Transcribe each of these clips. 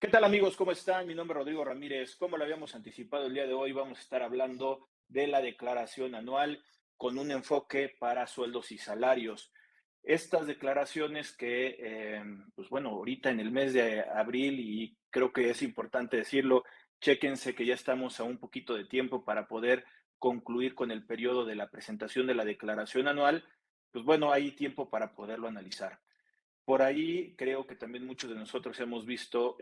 ¿Qué tal amigos? ¿Cómo están? Mi nombre es Rodrigo Ramírez. Como lo habíamos anticipado el día de hoy, vamos a estar hablando de la declaración anual con un enfoque para sueldos y salarios. Estas declaraciones que, pues bueno, ahorita en el mes de abril, y creo que es importante decirlo, chéquense que ya estamos a un poquito de tiempo para poder concluir con el periodo de la presentación de la declaración anual. Pues bueno, hay tiempo para poderlo analizar. Por ahí creo que también muchos de nosotros hemos visto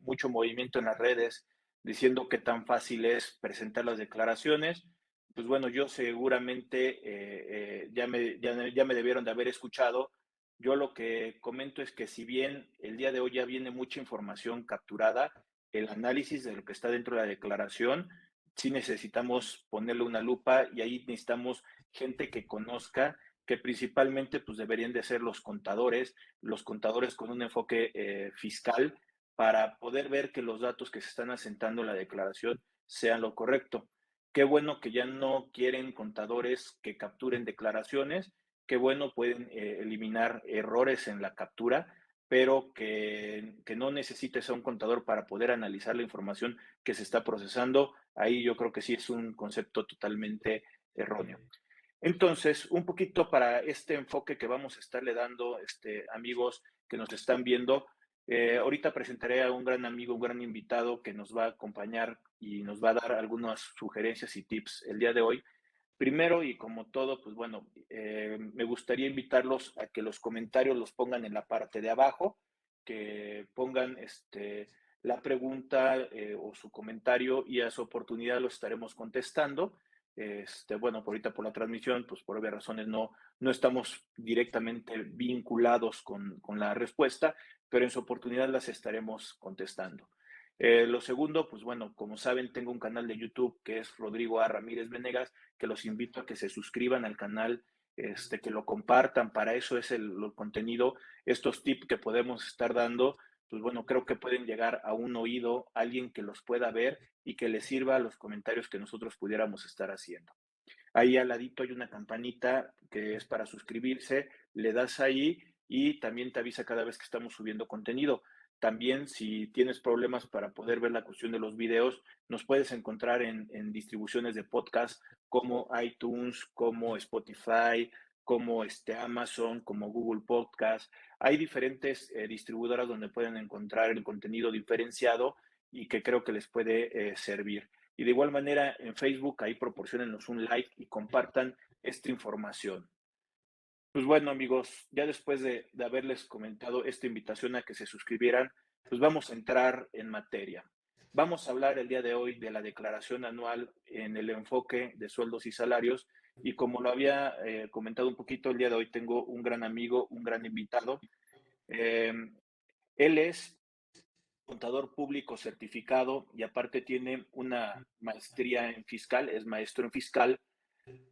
mucho movimiento en las redes diciendo que tan fácil es presentar las declaraciones. Pues bueno, yo seguramente ya me debieron de haber escuchado. Yo lo que comento es que si bien el día de hoy ya viene mucha información capturada, el análisis de lo que está dentro de la declaración, sí necesitamos ponerle una lupa y ahí necesitamos gente que conozca, que principalmente pues deberían de ser los contadores con un enfoque fiscal para poder ver que los datos que se están asentando en la declaración sean lo correcto. Qué bueno que ya no quieren contadores que capturen declaraciones, qué bueno pueden eliminar errores en la captura, pero que no necesites a un contador para poder analizar la información que se está procesando. Ahí yo creo que sí es un concepto totalmente erróneo. Entonces, un poquito para este enfoque que vamos a estarle dando, amigos que nos están viendo, ahorita presentaré a un gran amigo, un gran invitado que nos va a acompañar y nos va a dar algunas sugerencias y tips el día de hoy. Primero, y como todo, pues bueno, me gustaría invitarlos a que los comentarios los pongan en la parte de abajo, que pongan la pregunta o su comentario y a su oportunidad lo estaremos contestando. Bueno, por ahorita por la transmisión, pues por obvias razones no estamos directamente vinculados con la respuesta, pero en su oportunidad las estaremos contestando. Lo segundo, pues bueno, como saben, tengo un canal de YouTube que es Rodrigo A. Ramírez Venegas, que los invito a que se suscriban al canal, que lo compartan, para eso es el contenido, estos tips que podemos estar dando, pues bueno, creo que pueden llegar a un oído, alguien que los pueda ver y que les sirva a los comentarios que nosotros pudiéramos estar haciendo. Ahí al ladito hay una campanita que es para suscribirse, le das ahí y también te avisa cada vez que estamos subiendo contenido. También si tienes problemas para poder ver la cuestión de los videos, nos puedes encontrar en distribuciones de podcast como iTunes, como Spotify, como Amazon, como Google Podcast. Hay diferentes distribuidoras donde pueden encontrar el contenido diferenciado y que creo que les puede servir. Y de igual manera en Facebook, ahí proporcionenos un like y compartan esta información. Pues bueno, amigos, ya después de haberles comentado esta invitación a que se suscribieran, pues vamos a entrar en materia. Vamos a hablar el día de hoy de la declaración anual en el enfoque de sueldos y salarios. Y como lo había comentado un poquito, el día de hoy tengo un gran amigo, un gran invitado. Eh, Él es contador público certificado y aparte tiene una maestría en fiscal, es maestro en fiscal.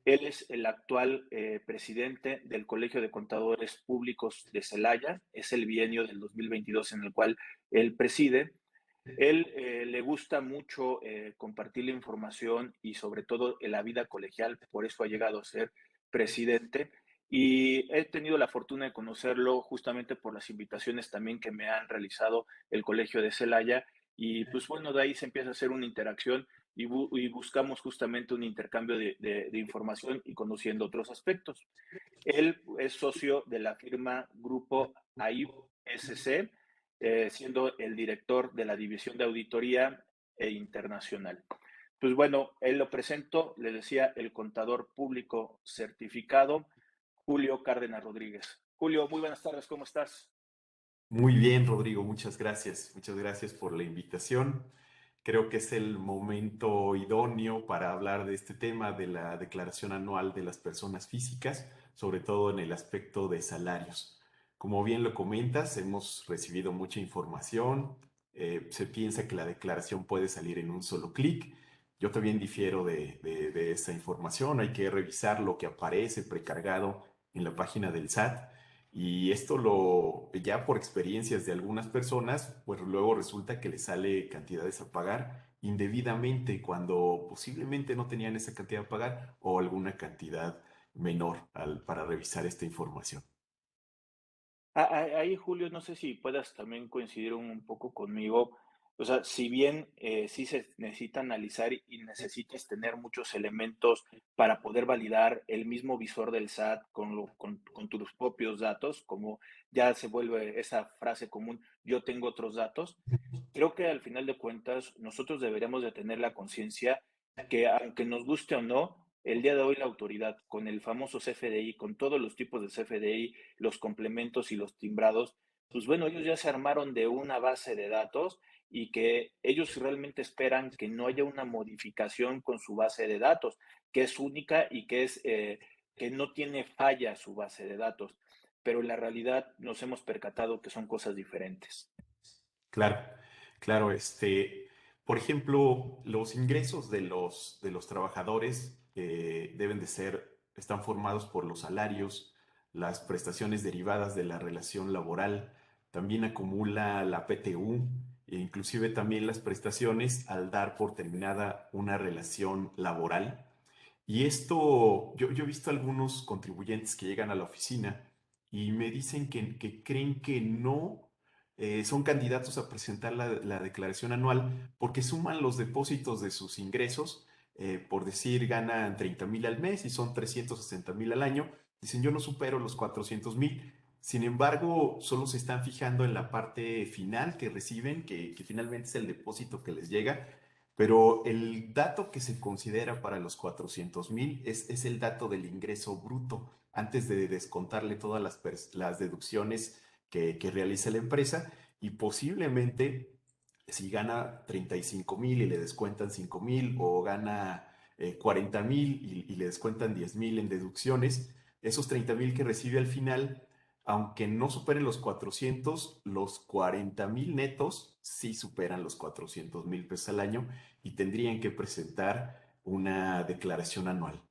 Él es el actual presidente del Colegio de Contadores Públicos de Celaya, es el bienio del 2022 en el cual él preside. Él le gusta mucho compartir la información y sobre todo en la vida colegial, por eso ha llegado a ser presidente. Y he tenido la fortuna de conocerlo justamente por las invitaciones también que me han realizado el Colegio de Celaya. Y pues bueno, de ahí se empieza a hacer una interacción y buscamos justamente un intercambio de información y conociendo otros aspectos. Él es socio de la firma Grupo AIB SC, siendo el director de la División de Auditoría e Internacional. Pues bueno, él lo presento, le decía, el contador público certificado, Julio Cárdenas Rodríguez. Julio, muy buenas tardes, ¿cómo estás? Muy bien, Rodrigo, muchas gracias. Muchas gracias por la invitación. Creo que es el momento idóneo para hablar de este tema de la declaración anual de las personas físicas, sobre todo en el aspecto de salarios. Como bien lo comentas, hemos recibido mucha información. Se piensa que la declaración puede salir en un solo clic. Yo también difiero de esa información. Hay que revisar lo que aparece precargado en la página del SAT. Y esto ya por experiencias de algunas personas, pues luego resulta que les sale cantidades a pagar indebidamente cuando posiblemente no tenían esa cantidad a pagar o alguna cantidad menor para revisar esta información. Ahí, Julio, no sé si puedas también coincidir un poco conmigo. O sea, si bien sí se necesita analizar y necesitas tener muchos elementos para poder validar el mismo visor del SAT con tus propios datos, como ya se vuelve esa frase común, yo tengo otros datos, creo que al final de cuentas nosotros deberíamos de tener la conciencia que aunque nos guste o no, el día de hoy la autoridad con el famoso CFDI, con todos los tipos de CFDI, los complementos y los timbrados, pues bueno, ellos ya se armaron de una base de datos y que ellos realmente esperan que no haya una modificación con su base de datos, que es única y que no tiene falla su base de datos. Pero en la realidad nos hemos percatado que son cosas diferentes. Claro, claro, por ejemplo, los ingresos de los trabajadores deben de ser, están formados por los salarios, las prestaciones derivadas de la relación laboral, también acumula la PTU e inclusive también las prestaciones al dar por terminada una relación laboral. Y esto, yo he visto algunos contribuyentes que llegan a la oficina y me dicen que creen que no son candidatos a presentar la declaración anual porque suman los depósitos de sus ingresos, por decir, ganan 30,000 al mes y son 360,000 al año. Dicen, yo no supero los 400,000. Sin embargo, solo se están fijando en la parte final que reciben, que finalmente es el depósito que les llega, pero el dato que se considera para los 400,000 es el dato del ingreso bruto, antes de descontarle todas las deducciones que realiza la empresa y posiblemente si gana 35,000 y le descuentan 5,000 o gana 40,000 y le descuentan 10,000 en deducciones, esos 30,000 que recibe al final, aunque no superen los 400, los 40,000 netos sí superan los 400,000 pesos al año y tendrían que presentar una declaración anual.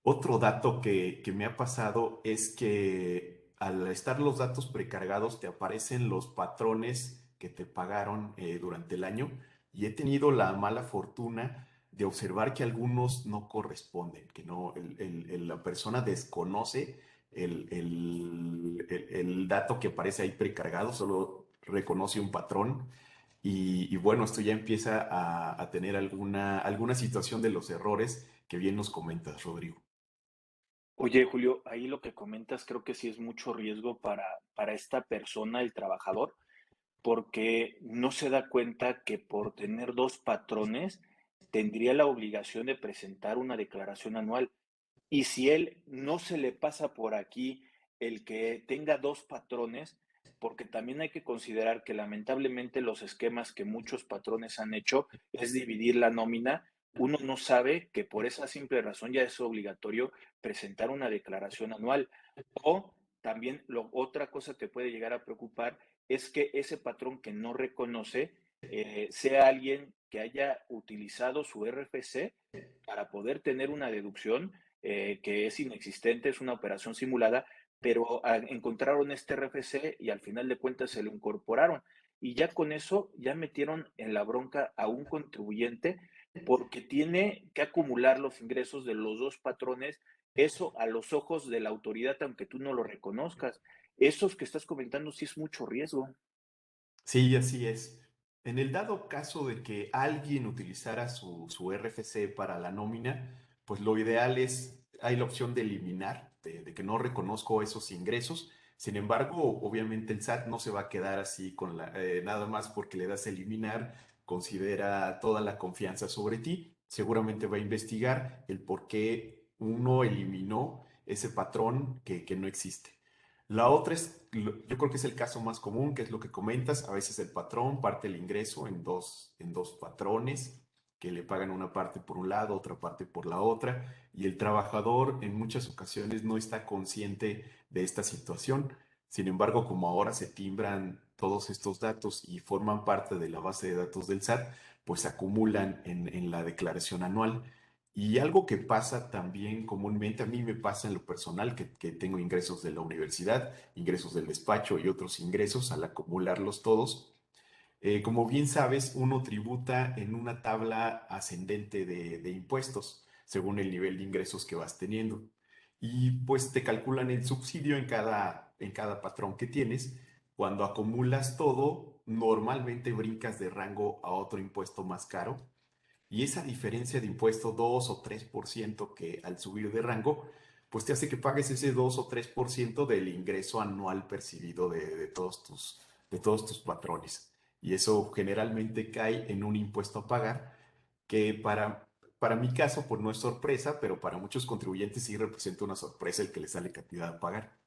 Otro dato que me ha pasado es que al estar los datos precargados te aparecen los patrones que te pagaron durante el año y he tenido la mala fortuna de observar que algunos no corresponden, que no, la persona desconoce el dato que aparece ahí precargado, solo reconoce un patrón y bueno, esto ya empieza a tener alguna situación de los errores que bien nos comentas, Rodrigo. Oye, Julio, ahí lo que comentas creo que sí es mucho riesgo para esta persona, el trabajador, porque no se da cuenta que por tener dos patrones tendría la obligación de presentar una declaración anual. Y si él no se le pasa por aquí el que tenga dos patrones, porque también hay que considerar que lamentablemente los esquemas que muchos patrones han hecho es dividir la nómina, uno no sabe que por esa simple razón ya es obligatorio presentar una declaración anual. O también otra cosa que puede llegar a preocupar es que ese patrón que no reconoce sea alguien que haya utilizado su RFC para poder tener una deducción que es inexistente, es una operación simulada, pero encontraron este RFC y al final de cuentas se lo incorporaron. Y ya con eso ya metieron en la bronca a un contribuyente porque tiene que acumular los ingresos de los dos patrones, eso a los ojos de la autoridad, aunque tú no lo reconozcas. Esos que estás comentando sí es mucho riesgo. Sí, así es. En el dado caso de que alguien utilizara su RFC para la nómina, pues lo ideal es, hay la opción de eliminar, de que no reconozco esos ingresos. Sin embargo, obviamente el SAT no se va a quedar así con nada más porque le das a eliminar, considera toda la confianza sobre ti. Seguramente va a investigar el por qué uno eliminó ese patrón que no existe. La otra es, yo creo que es el caso más común, que es lo que comentas. A veces el patrón parte el ingreso en dos patrones que le pagan una parte por un lado, otra parte por la otra, y el trabajador en muchas ocasiones no está consciente de esta situación. Sin embargo, como ahora se timbran todos estos datos y forman parte de la base de datos del SAT, pues se acumulan en la declaración anual. Y algo que pasa también comúnmente, a mí me pasa en lo personal, que tengo ingresos de la universidad, ingresos del despacho y otros ingresos, al acumularlos todos, como bien sabes, uno tributa en una tabla ascendente de impuestos, según el nivel de ingresos que vas teniendo. y pues te calculan el subsidio en cada patrón que tienes. Cuando acumulas todo, normalmente brincas de rango a otro impuesto más caro y esa diferencia de impuesto 2 o 3% que al subir de rango, pues te hace que pagues ese 2 o 3% del ingreso anual percibido de todos tus patrones. Y eso generalmente cae en un impuesto a pagar que para mi caso, pues no es sorpresa, pero para muchos contribuyentes sí representa una sorpresa el que les sale cantidad a pagar.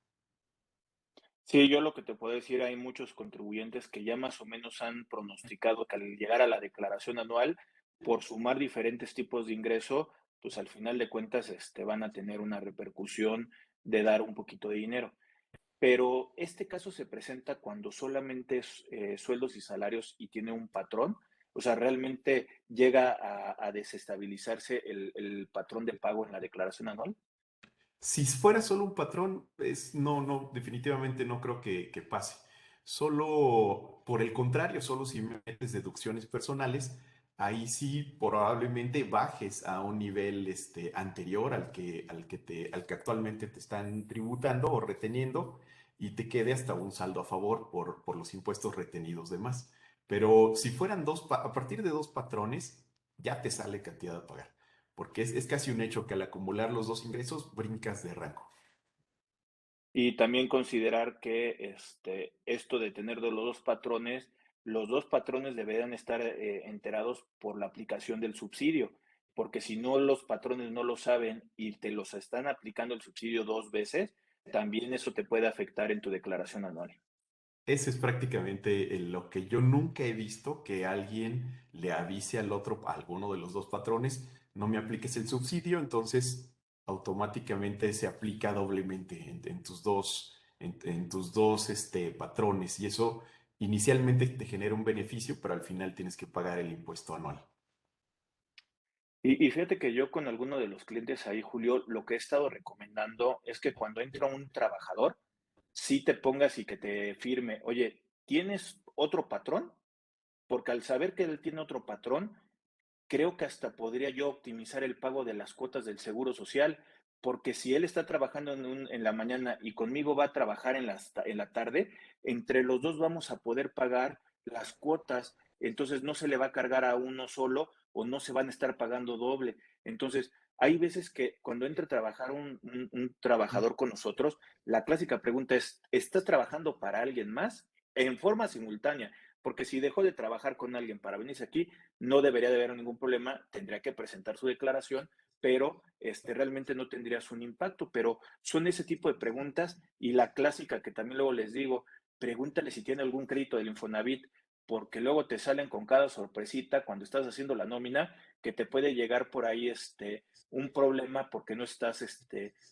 Sí, yo lo que te puedo decir, hay muchos contribuyentes que ya más o menos han pronosticado que al llegar a la declaración anual, por sumar diferentes tipos de ingreso, pues al final de cuentas van a tener una repercusión de dar un poquito de dinero. Pero este caso se presenta cuando solamente es sueldos y salarios y tiene un patrón. O sea, realmente llega a desestabilizarse el patrón de pago en la declaración anual. Si fuera solo un patrón, no, definitivamente no creo que pase. Solo, por el contrario, solo si metes deducciones personales, ahí sí probablemente bajes a un nivel anterior al que actualmente te están tributando o reteniendo y te quede hasta un saldo a favor por los impuestos retenidos de más. Pero si fueran a partir de dos patrones, ya te sale cantidad a pagar porque es casi un hecho que al acumular los dos ingresos brincas de rango. Y también considerar que esto de tener de los dos patrones deberían estar enterados por la aplicación del subsidio, porque si no los patrones no lo saben y te los están aplicando el subsidio dos veces, también eso te puede afectar en tu declaración anual. Ese es prácticamente lo que yo nunca he visto que alguien le avise al otro, a alguno de los dos patrones, no me apliques el subsidio, entonces automáticamente se aplica doblemente en tus en tus dos patrones y eso inicialmente te genera un beneficio, pero al final tienes que pagar el impuesto anual. Y fíjate que yo con alguno de los clientes ahí, Julio, lo que he estado recomendando es que cuando entra un trabajador, sí te pongas y que te firme, oye, ¿tienes otro patrón? Porque al saber que él tiene otro patrón, creo que hasta podría yo optimizar el pago de las cuotas del seguro social, porque si él está trabajando en la mañana y conmigo va a trabajar en la tarde, entre los dos vamos a poder pagar las cuotas, entonces no se le va a cargar a uno solo o no se van a estar pagando doble. Entonces, hay veces que cuando entra a trabajar un trabajador con nosotros, la clásica pregunta es, ¿estás trabajando para alguien más? En forma simultánea, porque si dejó de trabajar con alguien para venirse aquí, no debería de haber ningún problema, tendría que presentar su declaración, pero realmente no tendrías un impacto. Pero son ese tipo de preguntas y la clásica que también luego les digo, pregúntale si tiene algún crédito del Infonavit, porque luego te salen con cada sorpresita cuando estás haciendo la nómina que te puede llegar por ahí un problema porque no estás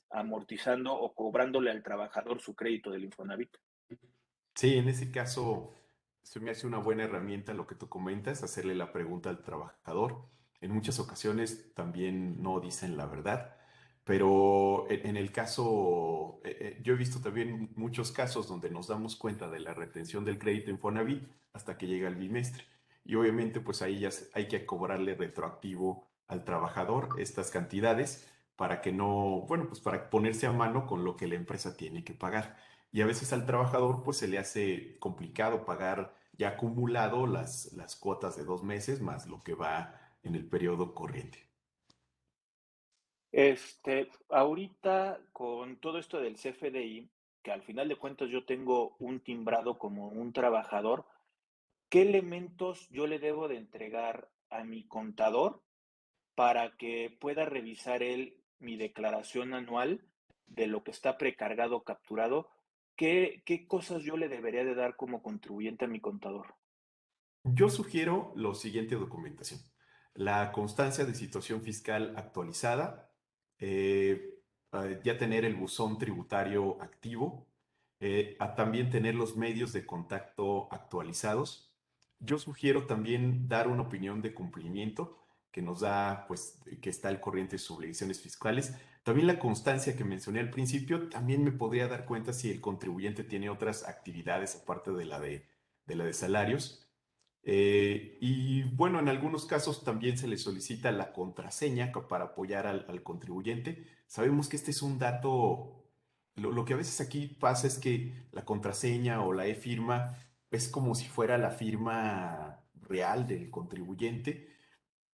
amortizando o cobrándole al trabajador su crédito del Infonavit. Sí, en ese caso se me hace una buena herramienta lo que tú comentas, hacerle la pregunta al trabajador. En muchas ocasiones también no dicen la verdad, pero en el caso, yo he visto también muchos casos donde nos damos cuenta de la retención del crédito Infonavit hasta que llega el bimestre. Y obviamente pues ahí hay que cobrarle retroactivo al trabajador estas cantidades para que no, bueno, pues para ponerse a mano con lo que la empresa tiene que pagar. Y a veces al trabajador pues se le hace complicado pagar ya acumulado las cuotas de 2 meses más lo que va en el periodo corriente. Ahorita con todo esto del CFDI, que al final de cuentas yo tengo un timbrado como un trabajador, ¿qué elementos yo le debo de entregar a mi contador para que pueda revisar él mi declaración anual de lo que está precargado o capturado? ¿Qué cosas yo le debería de dar como contribuyente a mi contador? Yo sugiero lo siguiente documentación. La constancia de situación fiscal actualizada, ya tener el buzón tributario activo, también tener los medios de contacto actualizados. Yo sugiero también dar una opinión de cumplimiento que nos da, pues, que está al corriente de sus obligaciones fiscales. También la constancia que mencioné al principio, también me podría dar cuenta si el contribuyente tiene otras actividades aparte de la de salarios. Y bueno, en algunos casos también se le solicita la contraseña para apoyar al contribuyente. sabemos que este es un dato, lo que a veces aquí pasa es que la contraseña o la e-firma es como si fuera la firma real del contribuyente.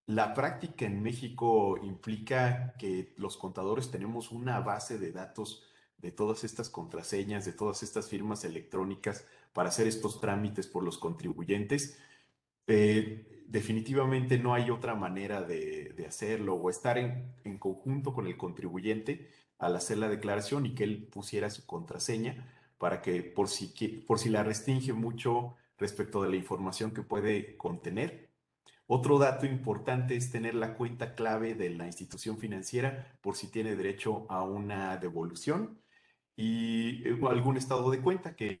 La práctica en México implica que los contadores tenemos una base de datos de todas estas contraseñas, de todas estas firmas electrónicas para hacer estos trámites por los contribuyentes. Definitivamente no hay otra manera de hacerlo o estar en conjunto con el contribuyente al hacer la declaración y que él pusiera su contraseña para que por si la restringe mucho respecto de la información que puede contener. Otro dato importante es tener la cuenta clave de la institución financiera por si tiene derecho a una devolución y algún estado de cuenta que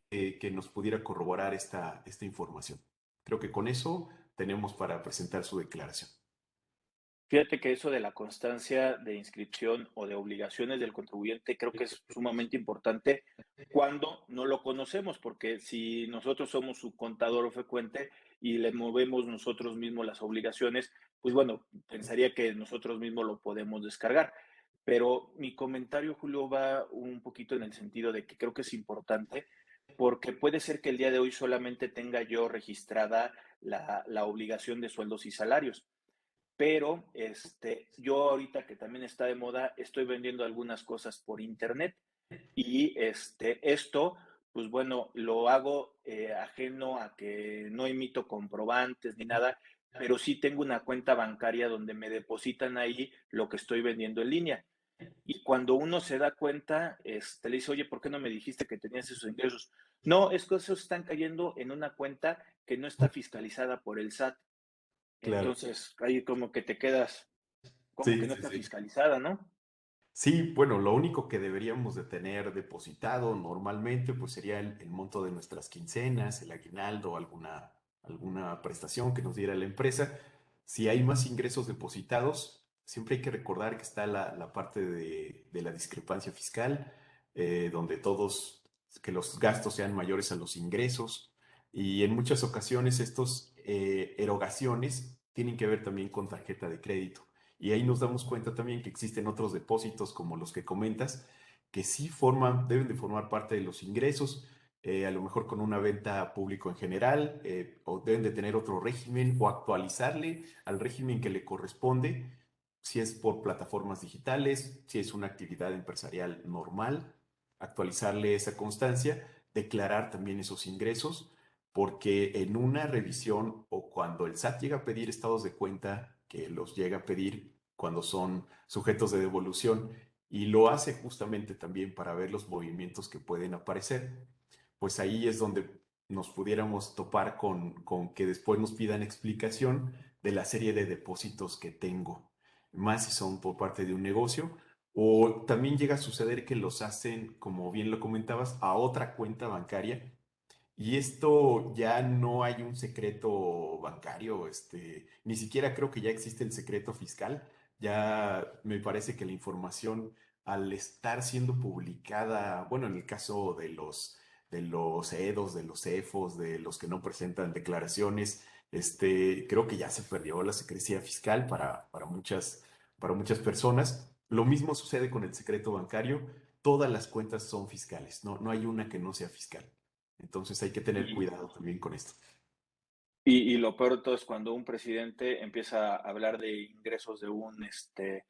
nos pudiera corroborar esta información. Creo que con eso tenemos para presentar su declaración. Fíjate que eso de la constancia de inscripción o de obligaciones del contribuyente creo que es sumamente importante cuando no lo conocemos, porque si nosotros somos su contador frecuente y le movemos nosotros mismos las obligaciones, pues bueno, pensaría que nosotros mismos lo podemos descargar. Pero mi comentario, Julio, va un poquito en el sentido de que creo que es importante porque puede ser que el día de hoy solamente tenga yo registrada la obligación de sueldos y salarios, pero yo ahorita que también está de moda, estoy vendiendo algunas cosas por internet y esto, pues bueno, lo hago ajeno a que no emito comprobantes ni nada, pero sí tengo una cuenta bancaria donde me depositan ahí lo que estoy vendiendo en línea. Y cuando uno se da cuenta, le dice, oye, ¿por qué no me dijiste que tenías esos ingresos? No, es que esos están cayendo en una cuenta que no está fiscalizada por el SAT. Claro. Entonces, ahí como que te quedas, como que Sí, no sí, está sí. fiscalizada, ¿no? Sí, bueno, lo único que deberíamos de tener depositado normalmente pues sería el monto de nuestras quincenas, el aguinaldo, alguna prestación que nos diera la empresa. Si hay más ingresos depositados, siempre hay que recordar que está la parte de la discrepancia fiscal, donde que los gastos sean mayores a los ingresos. Y en muchas ocasiones estos erogaciones tienen que ver también con tarjeta de crédito. Y ahí nos damos cuenta también que existen otros depósitos como los que comentas, que sí deben de formar parte de los ingresos, a lo mejor con una venta público en general, o deben de tener otro régimen o actualizarle al régimen que le corresponde, si es por plataformas digitales, si es una actividad empresarial normal, actualizarle esa constancia, declarar también esos ingresos, porque en una revisión o cuando el SAT llega a pedir estados de cuenta, que los llega a pedir cuando son sujetos de devolución, y lo hace justamente también para ver los movimientos que pueden aparecer, pues ahí es donde nos pudiéramos topar con que después nos pidan explicación de la serie de depósitos que tengo, más si son por parte de un negocio. O también llega a suceder que los hacen, como bien lo comentabas, a otra cuenta bancaria y esto ya no hay un secreto bancario, ni siquiera creo que ya existe el secreto fiscal. Ya me parece que la información, al estar siendo publicada, bueno, en el caso de los EDOs, de los CEFOs, de los que no presentan declaraciones, creo que ya se perdió la secrecía fiscal para muchas personas. Lo mismo sucede con el secreto bancario. Todas las cuentas son fiscales, no hay una que no sea fiscal. Entonces hay que tener Y, cuidado también con esto. y lo peor de todo es cuando un presidente empieza a hablar de ingresos de un Loret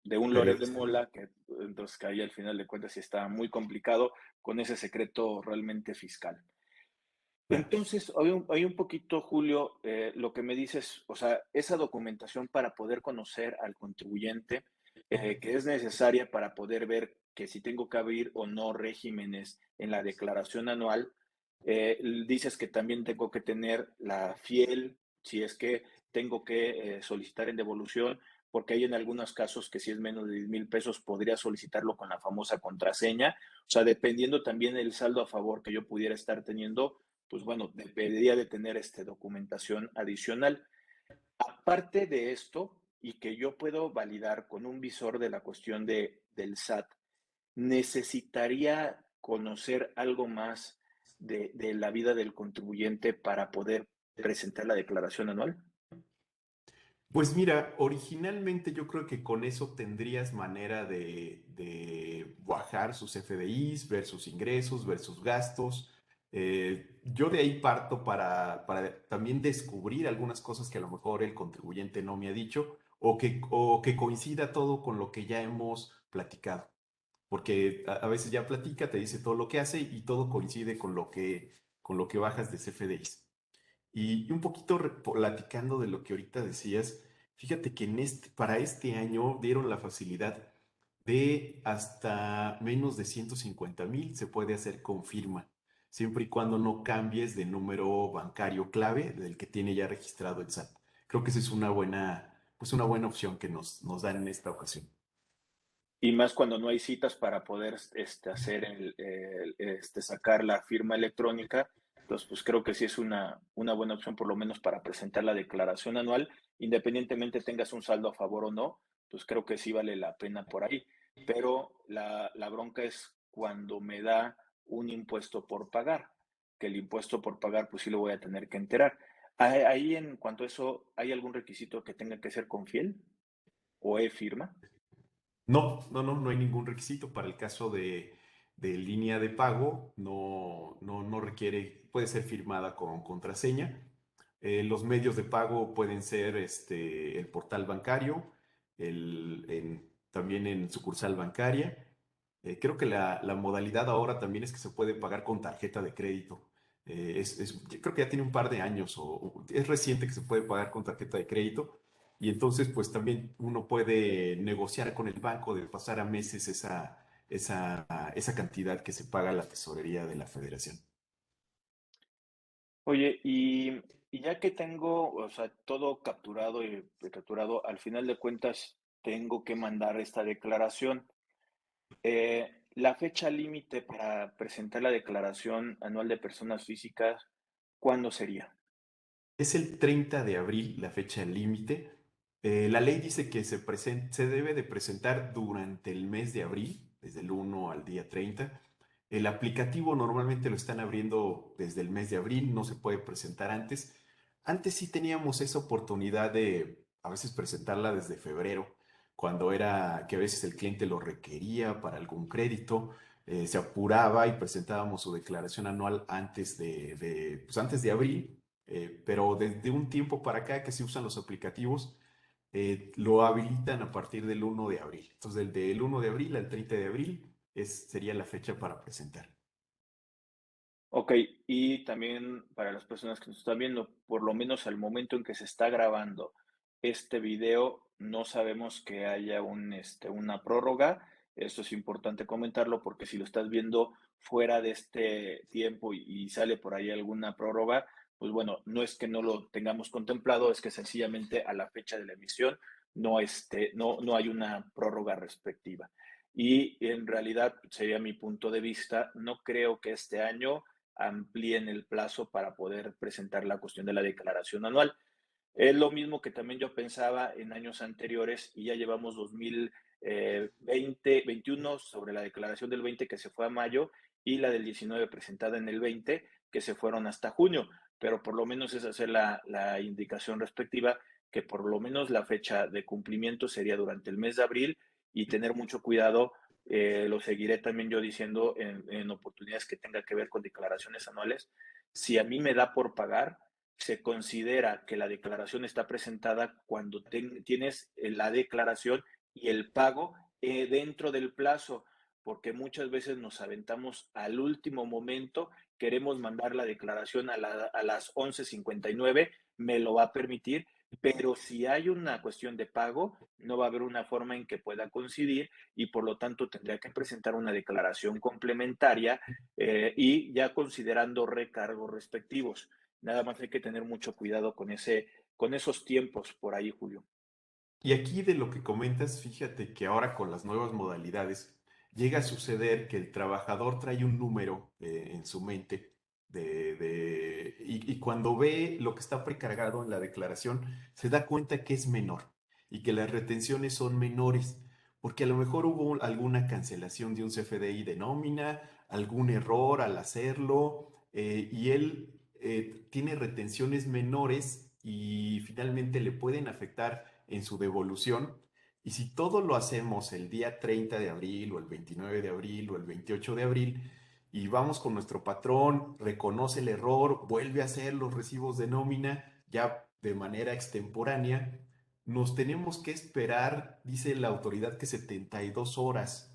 de Periodista. Mola, que entonces que ahí al final de cuentas sí está muy complicado con ese secreto realmente fiscal. Claro. Entonces, hay un poquito, Julio, lo que me dices, o sea, esa documentación para poder conocer al contribuyente, que es necesaria para poder ver que si tengo que abrir o no regímenes en la declaración anual, dices que también tengo que tener la fiel, si es que tengo que solicitar en devolución, porque hay en algunos casos que si es menos de 10,000 pesos podría solicitarlo con la famosa contraseña, o sea, dependiendo también el saldo a favor que yo pudiera estar teniendo, pues bueno, debería de tener documentación adicional. Aparte de esto, y que yo puedo validar con un visor de la cuestión del SAT, necesitaría conocer algo más de la vida del contribuyente para poder presentar la declaración anual. Pues mira, originalmente yo creo que con eso tendrías manera de bajar sus FDIs, ver sus ingresos, ver sus gastos. Yo de ahí parto para también descubrir algunas cosas que a lo mejor el contribuyente no me ha dicho o que coincida todo con lo que ya hemos platicado. Porque a veces ya platica, te dice todo lo que hace y todo coincide con lo que bajas de CFDIs. Y un poquito platicando de lo que ahorita decías, fíjate que para este año dieron la facilidad de hasta menos de 150,000 se puede hacer con firma, siempre y cuando no cambies de número bancario clave del que tiene ya registrado el SAT. Creo que esa es pues una buena opción que nos dan en esta ocasión. Y más cuando no hay citas para poder hacer sacar la firma electrónica. Entonces, pues creo que sí es una buena opción, por lo menos para presentar la declaración anual, independientemente tengas un saldo a favor o no, pues creo que sí vale la pena por ahí. Pero la bronca es cuando me da un impuesto por pagar, que el impuesto por pagar, pues sí lo voy a tener que enterar. Ahí, en cuanto a eso, ¿hay algún requisito que tenga que ser con fiel o e-firma? No hay ningún requisito para el caso de línea de pago, no requiere, puede ser firmada con contraseña. Los medios de pago pueden ser el portal bancario, también en sucursal bancaria. Creo que la modalidad ahora también es que se puede pagar con tarjeta de crédito. Yo creo que ya tiene un par de años o es reciente que se puede pagar con tarjeta de crédito. Y entonces, pues también uno puede negociar con el banco de pasar a meses esa cantidad que se paga a la tesorería de la federación. Oye, y ya que tengo, o sea, todo capturado y recapturado, al final de cuentas tengo que mandar esta declaración. La fecha límite para presentar la declaración anual de personas físicas, ¿cuándo sería? Es el 30 de abril la fecha límite. La ley dice que se debe de presentar durante el mes de abril, desde el 1 al día 30. El aplicativo normalmente lo están abriendo desde el mes de abril, no se puede presentar antes. Antes sí teníamos esa oportunidad de a veces presentarla desde febrero, cuando era que a veces el cliente lo requería para algún crédito, se apuraba y presentábamos su declaración anual antes pues antes de abril, pero desde un tiempo para acá que se usan los aplicativos, lo habilitan a partir del 1 de abril. Entonces, del 1 de abril al 30 de abril sería la fecha para presentar. Ok, y también para las personas que nos están viendo, por lo menos al momento en que se está grabando este video, no sabemos que haya una prórroga. Esto es importante comentarlo porque si lo estás viendo fuera de este tiempo y sale por ahí alguna prórroga, pues bueno, no es que no lo tengamos contemplado, es que sencillamente a la fecha de la emisión no hay una prórroga respectiva. Y en realidad sería mi punto de vista, no creo que este año amplíen el plazo para poder presentar la cuestión de la declaración anual. Es lo mismo que también yo pensaba en años anteriores y ya llevamos 2020, 21 sobre la declaración del 20 que se fue a mayo y la del 19 presentada en el 20 que se fueron hasta junio, pero por lo menos es hacer la indicación respectiva que por lo menos la fecha de cumplimiento sería durante el mes de abril y tener mucho cuidado. Lo seguiré también yo diciendo en oportunidades que tenga que ver con declaraciones anuales. Si a mí me da por pagar, se considera que la declaración está presentada cuando tienes la declaración y el pago dentro del plazo, porque muchas veces nos aventamos al último momento, queremos mandar la declaración a las 11:59, me lo va a permitir, pero si hay una cuestión de pago, no va a haber una forma en que pueda coincidir y por lo tanto tendría que presentar una declaración complementaria y ya considerando recargos respectivos. Nada más hay que tener mucho cuidado con esos tiempos por ahí, Julio. Y aquí de lo que comentas, fíjate que ahora con las nuevas modalidades llega a suceder que el trabajador trae un número en su mente y cuando ve lo que está precargado en la declaración, se da cuenta que es menor y que las retenciones son menores, porque a lo mejor hubo alguna cancelación de un CFDI de nómina, algún error al hacerlo, y él tiene retenciones menores y finalmente le pueden afectar en su devolución. Y si todo lo hacemos el día 30 de abril o el 29 de abril o el 28 de abril y vamos con nuestro patrón, reconoce el error, vuelve a hacer los recibos de nómina ya de manera extemporánea, nos tenemos que esperar, dice la autoridad, que 72 horas.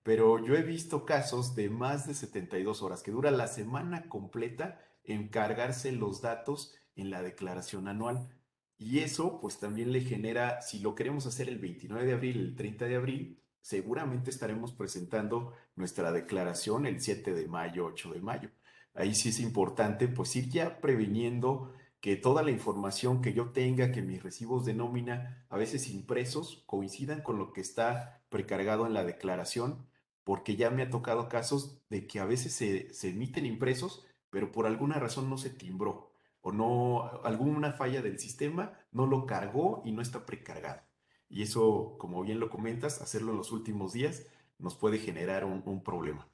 Pero yo he visto casos de más de 72 horas, que dura la semana completa en cargarse los datos en la declaración anual. Y eso pues también le genera, si lo queremos hacer el 29 de abril, el 30 de abril, seguramente estaremos presentando nuestra declaración el 7 de mayo, 8 de mayo. Ahí sí es importante pues ir ya previniendo que toda la información que yo tenga, que mis recibos de nómina, a veces impresos, coincidan con lo que está precargado en la declaración, porque ya me ha tocado casos de que a veces se emiten impresos, pero por alguna razón no se timbró o no, alguna falla del sistema no lo cargó y no está precargado. Y eso, como bien lo comentas, hacerlo en los últimos días nos puede generar un problema.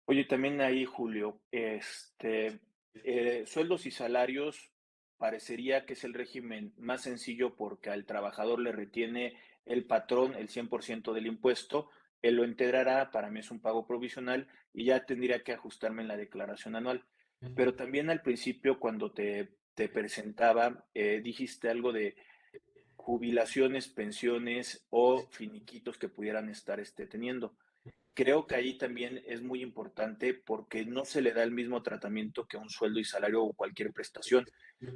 Oye, también ahí, Julio, sueldos y salarios parecería que es el régimen más sencillo porque al trabajador le retiene el patrón el 100% del impuesto, él lo integrará, para mí es un pago provisional y ya tendría que ajustarme en la declaración anual. Pero también al principio, cuando te presentaba, dijiste algo de jubilaciones, pensiones o finiquitos que pudieran estar teniendo. Creo que ahí también es muy importante porque no se le da el mismo tratamiento que un sueldo y salario o cualquier prestación,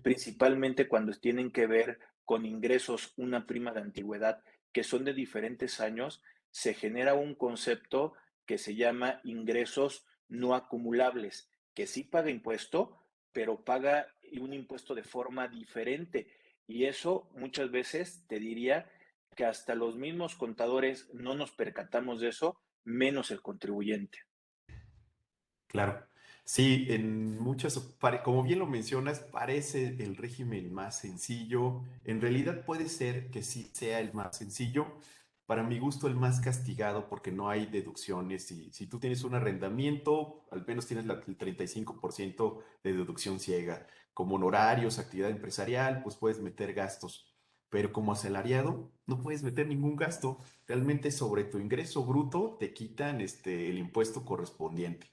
principalmente cuando tienen que ver con ingresos, una prima de antigüedad, que son de diferentes años, se genera un concepto que se llama ingresos no acumulables, que sí paga impuesto, pero paga un impuesto de forma diferente. Y eso muchas veces te diría que hasta los mismos contadores no nos percatamos de eso, menos el contribuyente. Claro. Sí, en muchas, como bien lo mencionas, parece el régimen más sencillo. En realidad puede ser que sí sea el más sencillo. Para mi gusto, el más castigado porque no hay deducciones. Y si tú tienes un arrendamiento, al menos tienes el 35% de deducción ciega. Como honorarios, actividad empresarial, pues puedes meter gastos. Pero como asalariado, no puedes meter ningún gasto. Realmente sobre tu ingreso bruto te quitan el impuesto correspondiente.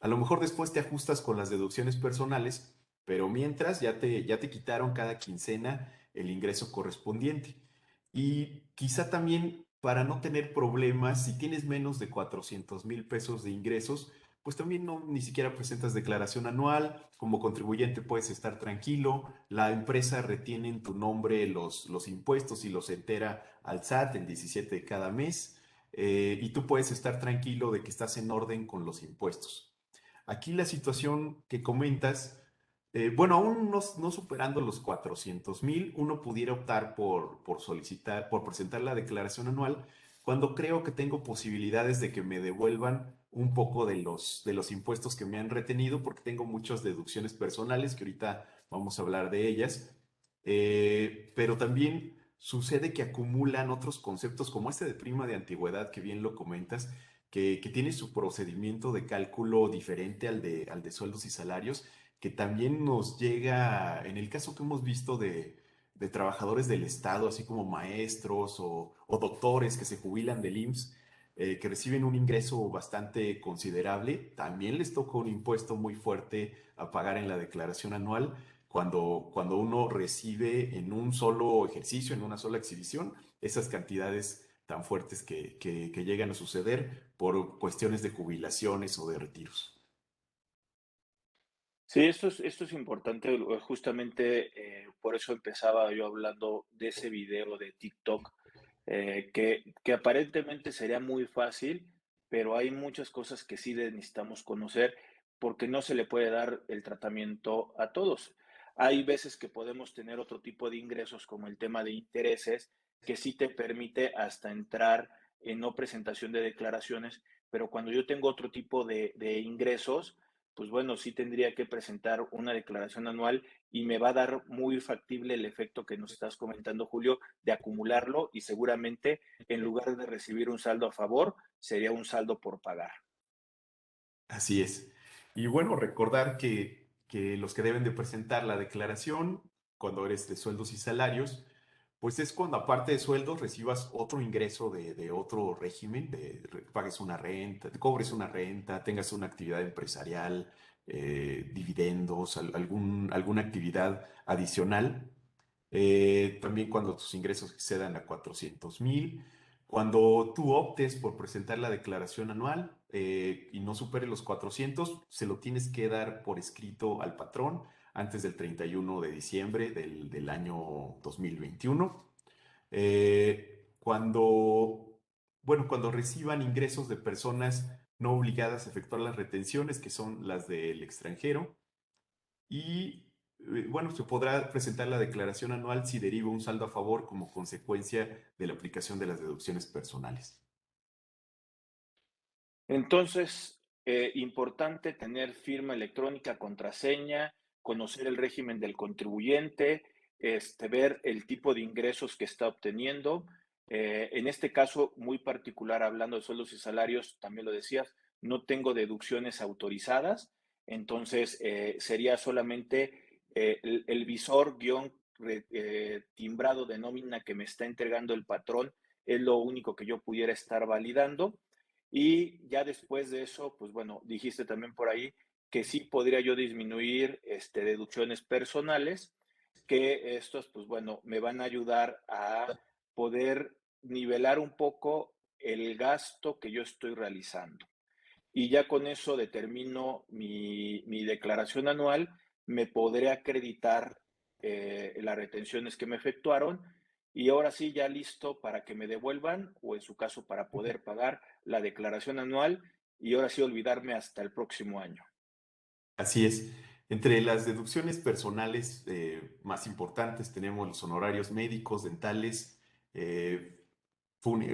A lo mejor después te ajustas con las deducciones personales, pero mientras ya te quitaron cada quincena el ingreso correspondiente. Y quizá también para no tener problemas, si tienes menos de 400,000 pesos de ingresos, pues también no, ni siquiera presentas declaración anual. Como contribuyente puedes estar tranquilo. La empresa retiene en tu nombre los impuestos y los entera al SAT el 17 de cada mes. Y tú puedes estar tranquilo de que estás en orden con los impuestos. Aquí la situación que comentas, bueno, aún no superando los 400,000, uno pudiera optar por solicitar, por presentar la declaración anual cuando creo que tengo posibilidades de que me devuelvan un poco de los impuestos que me han retenido, porque tengo muchas deducciones personales, que ahorita vamos a hablar de ellas. Pero también sucede que acumulan otros conceptos como este de prima de antigüedad, que bien lo comentas, que tiene su procedimiento de cálculo diferente al de sueldos y salarios, que también nos llega, en el caso que hemos visto de trabajadores del Estado, así como maestros o doctores que se jubilan del IMSS, que reciben un ingreso bastante considerable, también les toca un impuesto muy fuerte a pagar en la declaración anual cuando uno recibe en un solo ejercicio, en una sola exhibición, esas cantidades tan fuertes que llegan a suceder por cuestiones de jubilaciones o de retiros. Sí, esto es importante, justamente por eso empezaba yo hablando de ese video de TikTok, que aparentemente sería muy fácil, pero hay muchas cosas que sí necesitamos conocer porque no se le puede dar el tratamiento a todos. Hay veces que podemos tener otro tipo de ingresos, como el tema de intereses, que sí te permite hasta entrar en no presentación de declaraciones, pero cuando yo tengo otro tipo de ingresos, pues bueno, sí tendría que presentar una declaración anual y me va a dar muy factible el efecto que nos estás comentando, Julio, de acumularlo y seguramente en lugar de recibir un saldo a favor, sería un saldo por pagar. Así es. Y bueno, recordar que que los que deben de presentar la declaración cuando eres de sueldos y salarios, pues es cuando aparte de sueldos recibas otro ingreso de otro régimen, pagues una renta, te cobres una renta, tengas una actividad empresarial, dividendos, alguna actividad adicional. También cuando tus ingresos excedan a 400,000. Cuando tú optes por presentar la declaración anual y no supere los 400, se lo tienes que dar por escrito al patrón antes del 31 de diciembre del año 2021. Cuando reciban ingresos de personas no obligadas a efectuar las retenciones, que son las del extranjero, y bueno, se podrá presentar la declaración anual si deriva un saldo a favor como consecuencia de la aplicación de las deducciones personales. Entonces, importante tener firma electrónica, contraseña, conocer el régimen del contribuyente, ver el tipo de ingresos que está obteniendo. En este caso muy particular, hablando de sueldos y salarios, también lo decías, no tengo deducciones autorizadas, entonces sería solamente el visor timbrado de nómina que me está entregando el patrón, es lo único que yo pudiera estar validando. Y ya después de eso, pues bueno, dijiste también por ahí que sí podría yo disminuir deducciones personales, que estos, pues bueno, me van a ayudar a poder nivelar un poco el gasto que yo estoy realizando. Y ya con eso determino mi declaración anual, me podré acreditar las retenciones que me efectuaron y ahora sí ya listo para que me devuelvan o en su caso para poder pagar la declaración anual y ahora sí olvidarme hasta el próximo año. Así es. Entre las deducciones personales más importantes tenemos los honorarios médicos, dentales, eh,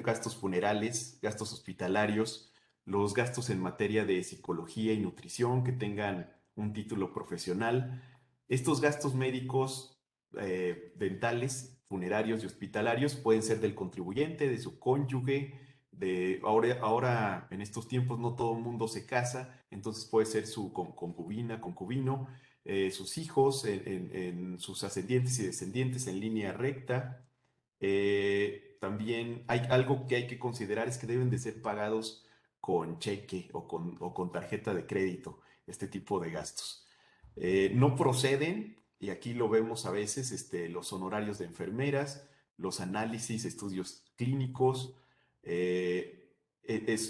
gastos funerales, gastos hospitalarios, los gastos en materia de psicología y nutrición que tengan un título profesional. Estos gastos médicos, dentales, funerarios y hospitalarios pueden ser del contribuyente, de su cónyuge, ahora en estos tiempos no todo el mundo se casa, entonces puede ser su concubina, concubino, sus hijos, en sus ascendientes y descendientes en línea recta. También hay algo que hay que considerar es que deben de ser pagados con cheque o con tarjeta de crédito, este tipo de gastos. No proceden, y aquí lo vemos a veces, los honorarios de enfermeras, los análisis, estudios clínicos,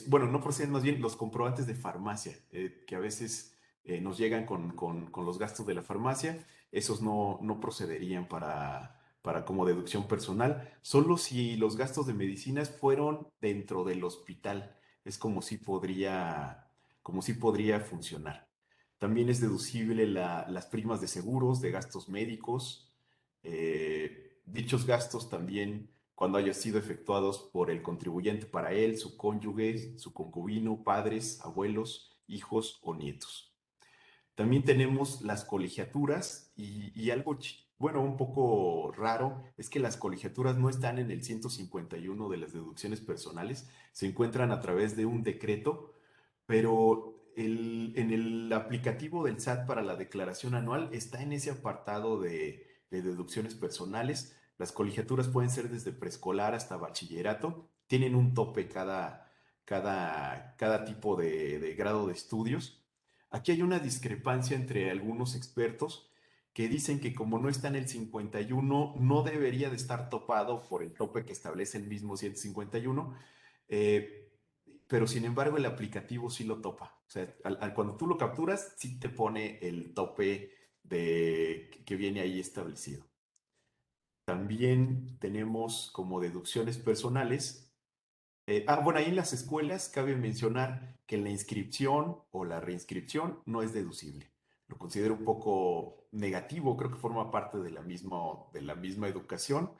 bueno, no proceden más bien los comprobantes de farmacia, que a veces nos llegan con los gastos de la farmacia, esos no procederían para como deducción personal, solo si los gastos de medicinas fueron dentro del hospital, es como si podría funcionar. También es deducible las primas de seguros, de gastos médicos. Dichos gastos también cuando hayan sido efectuados por el contribuyente para él, su cónyuge, su concubino, padres, abuelos, hijos o nietos. También tenemos las colegiaturas y algo, bueno, un poco raro es que las colegiaturas no están en el 151 de las deducciones personales, se encuentran a través de un decreto, pero en el aplicativo del SAT para la declaración anual está en ese apartado de deducciones personales. Las colegiaturas pueden ser desde preescolar hasta bachillerato, tienen un tope cada tipo de grado de estudios. Aquí hay una discrepancia entre algunos expertos que dicen que como no está en el 51, no debería de estar topado por el tope que establece el mismo 151, eh, pero sin embargo el aplicativo sí lo topa. O sea, cuando tú lo capturas, sí te pone el tope que viene ahí establecido. También tenemos como deducciones personales. Bueno, ahí en las escuelas cabe mencionar que la inscripción o la reinscripción no es deducible. Lo considero un poco negativo, creo que forma parte de la misma educación,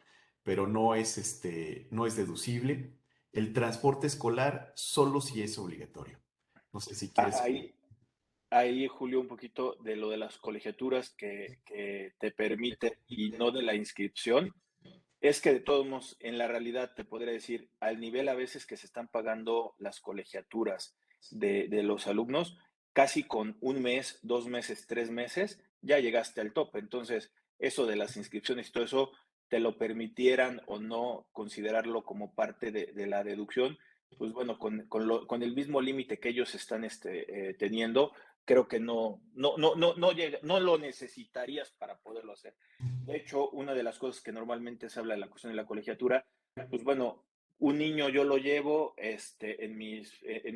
pero no es deducible. El transporte escolar solo si es obligatorio. No sé si quieres. Ahí, ahí, Julio, un poquito de lo de las colegiaturas que te permiten y no de la inscripción. Es que de todos modos, en la realidad te podría decir, al nivel a veces que se están pagando las colegiaturas de los alumnos, casi con un mes, 2 meses, 3 meses, ya llegaste al tope. Entonces, eso de las inscripciones y todo eso, te lo permitieran o no considerarlo como parte de la deducción, pues bueno, con el mismo límite que ellos están teniendo, creo que no lo necesitarías para poderlo hacer. De hecho, una de las cosas que normalmente se habla de la cuestión de la colegiatura, pues bueno, un niño yo lo llevo en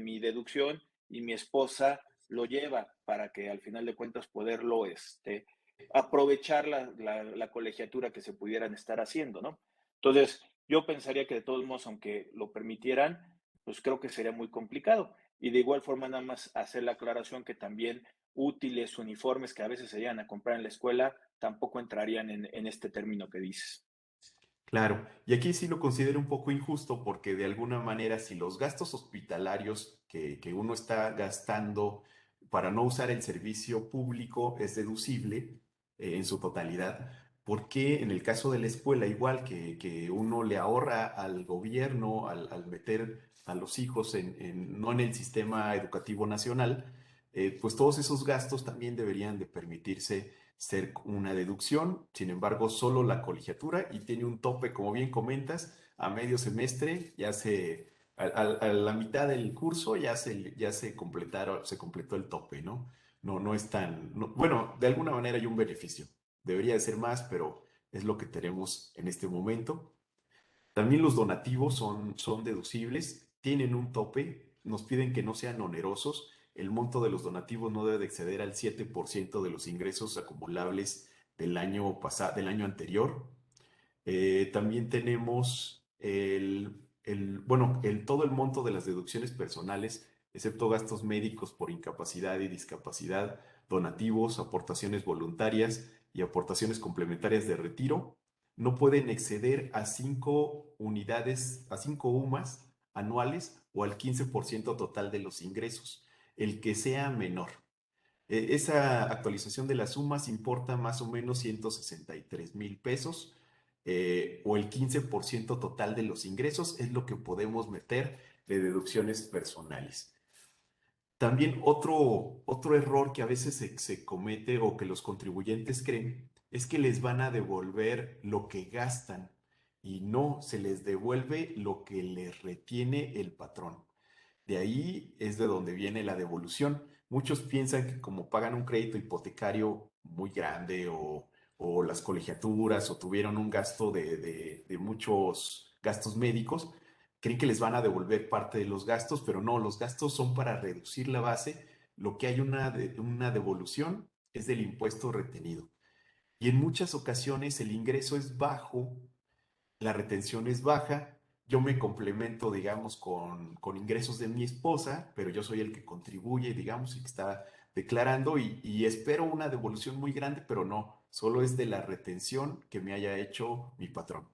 mi deducción y mi esposa lo lleva para que al final de cuentas poderlo aprovechar la colegiatura que se pudieran estar haciendo, ¿no? Entonces, yo pensaría que de todos modos, aunque lo permitieran, pues creo que sería muy complicado. Y de igual forma, nada más hacer la aclaración que también útiles, uniformes que a veces se llegan a comprar en la escuela, tampoco entrarían en este término que dices. Claro, y aquí sí lo considero un poco injusto porque de alguna manera si los gastos hospitalarios que uno está gastando para no usar el servicio público es deducible en su totalidad, ¿por qué en el caso de la escuela, igual que uno le ahorra al gobierno al meter a los hijos no en el sistema educativo nacional, pues todos esos gastos también deberían de permitirse ser una deducción? Sin embargo, solo la colegiatura y tiene un tope, como bien comentas, a medio semestre, a la mitad del curso ya se completó el tope, ¿no? No es tan, bueno, de alguna manera hay un beneficio. Debería de ser más, pero es lo que tenemos en este momento. También los donativos son deducibles, tienen un tope, nos piden que no sean onerosos. El monto de los donativos no debe de exceder al 7% de los ingresos acumulables del año pasado, del año anterior. También tenemos todo el monto de las deducciones personales, excepto gastos médicos por incapacidad y discapacidad, donativos, aportaciones voluntarias y aportaciones complementarias de retiro, no pueden exceder a 5 unidades, a 5 UMAS anuales o al 15% total de los ingresos, el que sea menor. Esa actualización de las sumas importa más o menos 163,000 pesos, o el 15% total de los ingresos es lo que podemos meter de deducciones personales. También otro error que a veces se comete o que los contribuyentes creen es que les van a devolver lo que gastan y no, se les devuelve lo que les retiene el patrón. De ahí es de donde viene la devolución. Muchos piensan que como pagan un crédito hipotecario muy grande o las colegiaturas o tuvieron un gasto de muchos gastos médicos, creen que les van a devolver parte de los gastos, pero no, los gastos son para reducir la base. Lo que hay una devolución es del impuesto retenido. Y en muchas ocasiones el ingreso es bajo, la retención es baja, yo me complemento, digamos, con ingresos de mi esposa, pero yo soy el que contribuye, digamos, y que está declarando y espero una devolución muy grande, pero no, solo es de la retención que me haya hecho mi patrón.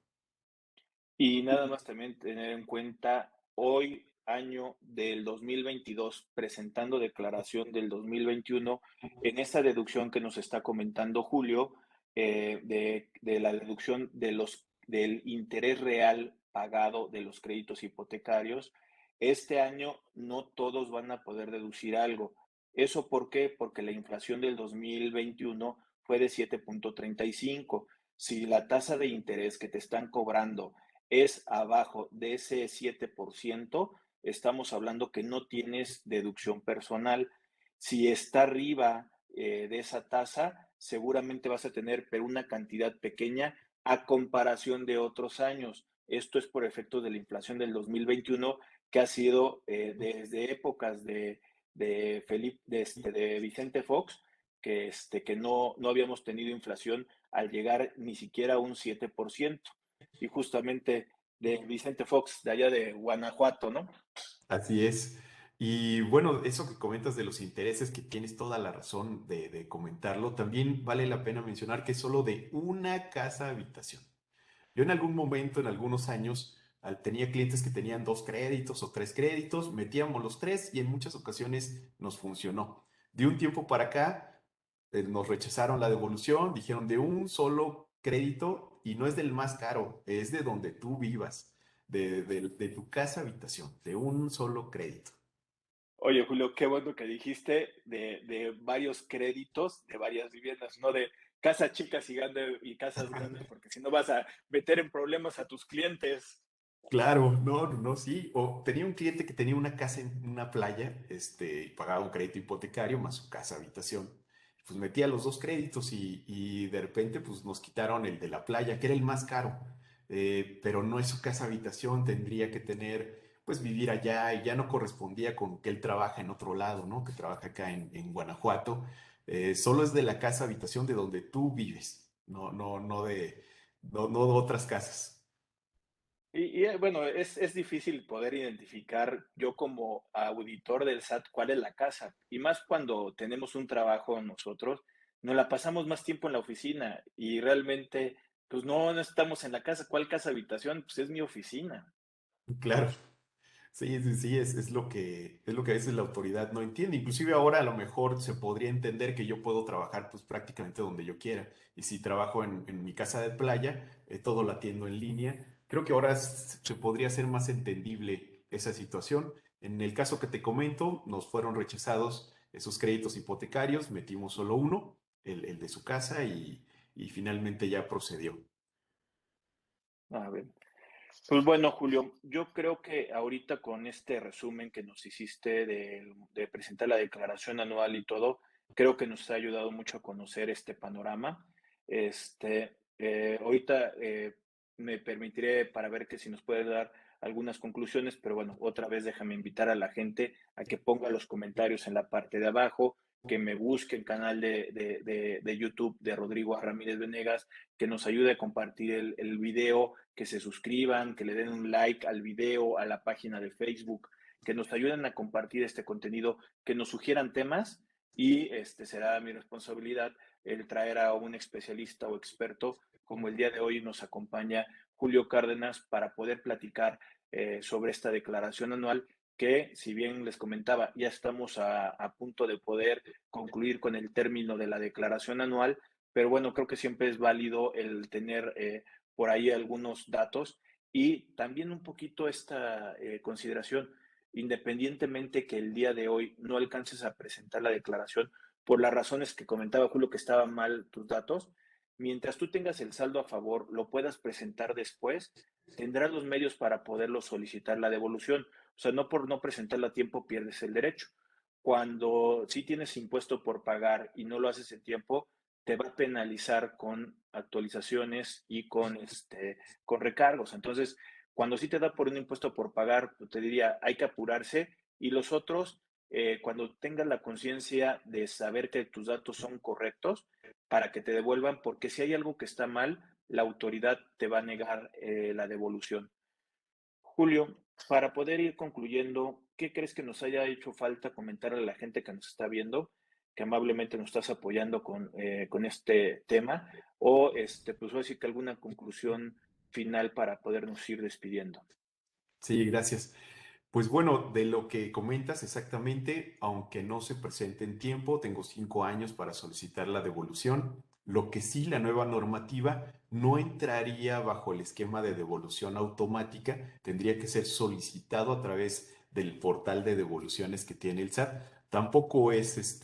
Y nada más también tener en cuenta hoy, año del 2022, presentando declaración del 2021, en esta deducción que nos está comentando Julio, de la deducción del interés real pagado de los créditos hipotecarios, este año no todos van a poder deducir algo. ¿Eso por qué? Porque la inflación del 2021 fue de 7.35. Si la tasa de interés que te están cobrando es abajo de ese 7%, estamos hablando que no tienes deducción personal. Si está arriba de esa tasa, seguramente vas a tener, pero una cantidad pequeña a comparación de otros años. Esto es por efecto de la inflación del 2021, que ha sido desde épocas de Vicente Fox, que no habíamos tenido inflación al llegar ni siquiera a un 7%. Y justamente de Vicente Fox, de allá de Guanajuato, ¿no? Así es. Y bueno, eso que comentas de los intereses, que tienes toda la razón de comentarlo, también vale la pena mencionar que es solo de una casa habitación. Yo en algún momento, en algunos años, tenía clientes que tenían 2 créditos o 3 créditos, metíamos los tres y en muchas ocasiones nos funcionó. De un tiempo para acá, nos rechazaron la devolución, dijeron de un solo crédito y no es del más caro, es de donde tú vivas, de tu casa habitación, de un solo crédito. Oye, Julio, qué bueno que dijiste de varios créditos de varias viviendas, no de casas chicas y casas grandes, porque si no vas a meter en problemas a tus clientes. Claro, no, no, no, sí. O tenía un cliente que tenía una casa en una playa, y pagaba un crédito hipotecario más su casa habitación. Pues metía los dos créditos y de repente pues nos quitaron el de la playa, que era el más caro. Pero no es su casa habitación, tendría que tener, pues vivir allá y ya no correspondía con que él trabaja en otro lado, ¿no? Que trabaja acá en Guanajuato. Solo es de la casa habitación de donde tú vives, no de otras casas. Bueno, es difícil poder identificar yo como auditor del SAT cuál es la casa. Y más cuando tenemos un trabajo nosotros, nos la pasamos más tiempo en la oficina y realmente, pues no estamos en la casa. ¿Cuál casa habitación? Pues es mi oficina. Claro. Sí, sí, sí, es lo que a veces la autoridad no entiende. Inclusive ahora a lo mejor se podría entender que yo puedo trabajar pues prácticamente donde yo quiera. Y si trabajo en mi casa de playa, todo lo atiendo en línea. Creo que ahora se podría hacer más entendible esa situación. En el caso que te comento, nos fueron rechazados esos créditos hipotecarios, metimos solo uno, el de su casa, y finalmente ya procedió. A ver. Pues bueno, Julio, yo creo que ahorita con este resumen que nos hiciste de presentar la declaración anual y todo, creo que nos ha ayudado mucho a conocer este panorama. Ahorita me permitiré para ver que si nos puedes dar algunas conclusiones, pero bueno, otra vez déjame invitar a la gente a que ponga los comentarios en la parte de abajo, que me busque el canal de YouTube de Rodrigo Ramírez Venegas, que nos ayude a compartir el video, que se suscriban, que le den un like al video, a la página de Facebook, que nos ayuden a compartir este contenido, que nos sugieran temas y será mi responsabilidad el traer a un especialista o experto como el día de hoy nos acompaña Julio Cárdenas para poder platicar sobre esta declaración anual que, si bien les comentaba, ya estamos a punto de poder concluir con el término de la declaración anual, pero bueno, creo que siempre es válido el tener por ahí algunos datos y también un poquito esta consideración, independientemente que el día de hoy no alcances a presentar la declaración por las razones que comentaba Julio que estaban mal tus datos, mientras tú tengas el saldo a favor, lo puedas presentar después, tendrás los medios para poderlo solicitar la devolución. O sea, no por no presentarla a tiempo pierdes el derecho. Cuando sí tienes impuesto por pagar y no lo haces en tiempo, te va a penalizar con actualizaciones y con recargos. Entonces, cuando sí te da por un impuesto por pagar, pues te diría, hay que apurarse. Y los otros, cuando tengas la conciencia de saber que tus datos son correctos, para que te devuelvan, porque si hay algo que está mal, la autoridad te va a negar la devolución. Julio, para poder ir concluyendo, ¿qué crees que nos haya hecho falta comentar a la gente que nos está viendo, que amablemente nos estás apoyando con este tema? O, pues voy a decir que alguna conclusión final para podernos ir despidiendo. Sí, gracias. Pues bueno, de lo que comentas exactamente, aunque no se presente en tiempo, tengo 5 años para solicitar la devolución. Lo que sí, la nueva normativa no entraría bajo el esquema de devolución automática, tendría que ser solicitado a través del portal de devoluciones que tiene el SAT. Tampoco es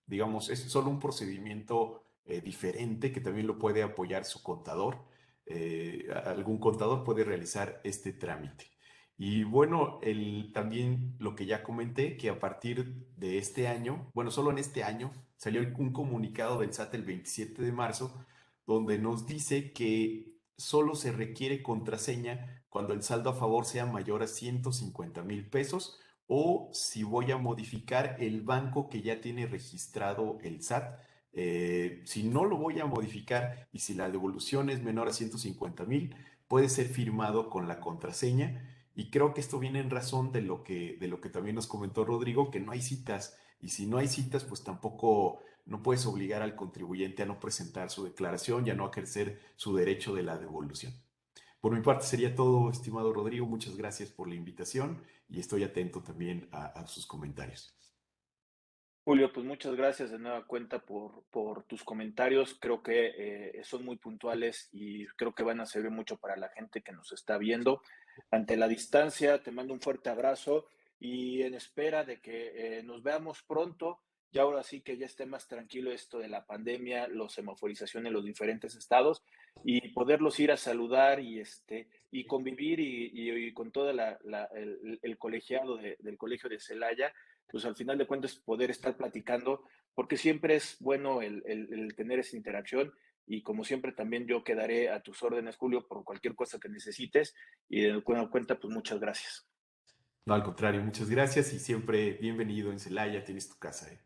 digamos, es solo un procedimiento diferente que también lo puede apoyar su contador. Algún contador puede realizar este trámite. Y bueno, también lo que ya comenté, que a partir de este año, bueno, solo en este año, salió un comunicado del SAT el 27 de marzo, donde nos dice que solo se requiere contraseña cuando el saldo a favor sea mayor a 150,000 pesos o si voy a modificar el banco que ya tiene registrado el SAT. Si no lo voy a modificar y si la devolución es menor a 150,000, puede ser firmado con la contraseña. Y creo que esto viene en razón de lo que también nos comentó Rodrigo, que no hay citas. Y si no hay citas, pues tampoco no puedes obligar al contribuyente a no presentar su declaración y a no ejercer su derecho de la devolución. Por mi parte sería todo, estimado Rodrigo. Muchas gracias por la invitación y estoy atento también a sus comentarios. Julio, pues muchas gracias de nueva cuenta por tus comentarios. Creo que son muy puntuales y creo que van a servir mucho para la gente que nos está viendo. Ante la distancia, te mando un fuerte abrazo y en espera de que nos veamos pronto. Ya ahora sí que ya esté más tranquilo esto de la pandemia, la semaforización en los diferentes estados y poderlos ir a saludar y convivir y con todo el colegiado del Colegio de Celaya, pues al final de cuentas poder estar platicando, porque siempre es bueno el tener esa interacción y como siempre también yo quedaré a tus órdenes, Julio, por cualquier cosa que necesites y de alguna cuenta, pues muchas gracias. No, al contrario, muchas gracias y siempre bienvenido en Celaya, tienes tu casa, ¿eh?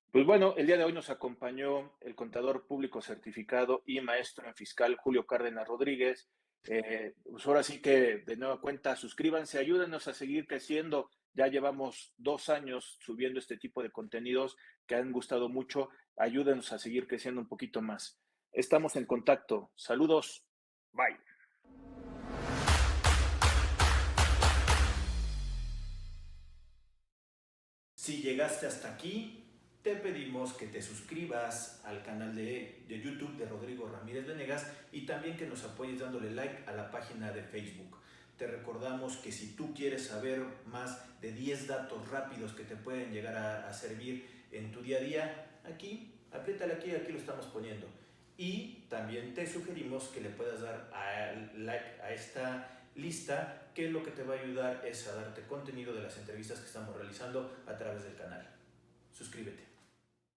Pues bueno, el día de hoy nos acompañó el contador público certificado y maestro en fiscal Julio Cárdenas Rodríguez. Pues ahora sí que de nueva cuenta, suscríbanse, ayúdenos a seguir creciendo. Ya llevamos 2 años subiendo este tipo de contenidos que han gustado mucho. Ayúdenos a seguir creciendo un poquito más. Estamos en contacto. Saludos. Bye. Si llegaste hasta aquí, te pedimos que te suscribas al canal de YouTube de Rodrigo Ramírez Venegas y también que nos apoyes dándole like a la página de Facebook. Te recordamos que si tú quieres saber más de 10 datos rápidos que te pueden llegar a servir en tu día a día, apriétale aquí, aquí lo estamos poniendo. Y también te sugerimos que le puedas dar like a esta lista, que lo que te va a ayudar es a darte contenido de las entrevistas que estamos realizando a través del canal. Suscríbete.